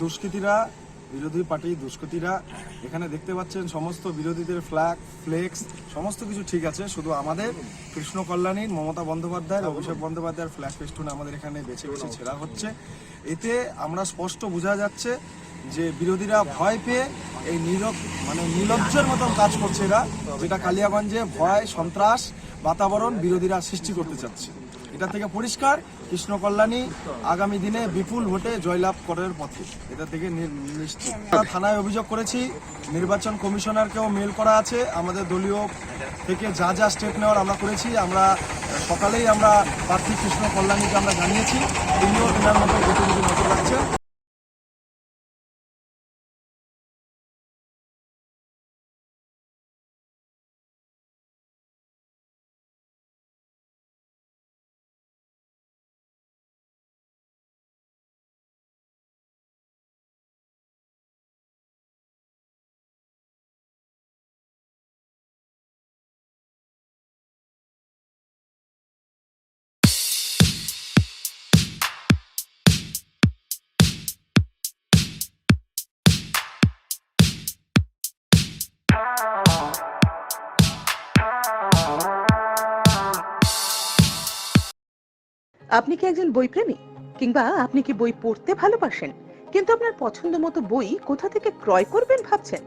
দুষ্কৃতীরা, বিরোধী পার্টি দুষ্কৃতীরা এখানে দেখতে পাচ্ছেন সমস্ত বিরোধীদের ফ্ল্যাগ, ফ্লেক্স সমস্ত কিছু ঠিক আছে, শুধু আমাদের কৃষ্ণ কল্যাণীর মমতা বন্দ্যোপাধ্যায়ের, অভিষেক বন্দ্যোপাধ্যায়ের ফ্ল্যাগ ফেস্টুন আমাদের এখানে বেছে বেছে ছেঁড়া হচ্ছে। এতে আমরা স্পষ্ট বোঝা যাচ্ছে যে বিরোধীরা ভয় পেয়ে এই নির্লজ্জের মতন কাজ করছে এরা, যেটা কালিয়াগঞ্জে ভয় সন্ত্রাস বাতাবরণ বিরোধীরা সৃষ্টি করতে চাচ্ছে। এটা থেকে পরিষ্কার কৃষ্ণ কল্যাণী আগামী দিনে বিপুল ভোটে জয়লাভ করার পথে, এটা থেকে নিশ্চিত। থানায় অভিযোগ করেছি, নির্বাচন কমিশনারকেও মেল করা আছে, আমাদের দলীয় থেকে যা যা স্টেপ নেওয়ার আমরা করেছি। আমরা সকালেই আমরা প্রার্থী কৃষ্ণ কল্যাণীকে আমরা জানিয়েছি, তিনিও তেনার মতো গতিবিধি নজর রাখছেন। আপনি কি একজন বই প্রেমী, কিংবা আপনি কি বই পড়তে ভালোবাসেন কিন্তু আপনার পছন্দ মতো বই কোথা থেকে ক্রয় করবেন ভাবছেন?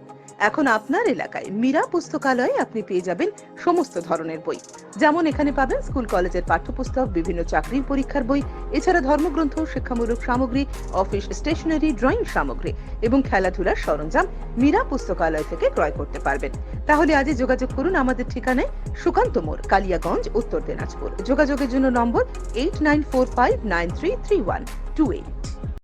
এখন আপনার এলাকায় মীরা পুস্তকালয়ে আপনি পেয়ে যাবেন সমস্ত ধরনের বই। যেমন এখানে পাবেন স্কুল কলেজের পাঠ্যপুস্তক, বিভিন্ন চাকরির পরীক্ষার বই, এছাড়া ধর্মগ্রন্থ, শিক্ষামূলক সামগ্রী, অফিস স্টেশনারি, ড্রয়িং সামগ্রী এবং খেলাধুলার সরঞ্জাম মীরা পুস্তকালয় থেকে ক্রয় করতে পারবেন। তাহলে আজই যোগাযোগ করুন আমাদের ঠিকানায়, সুকান্ত মোড়, কালিয়াগঞ্জ, উত্তর দিনাজপুর। যোগাযোগের জন্য নম্বর 8945933128।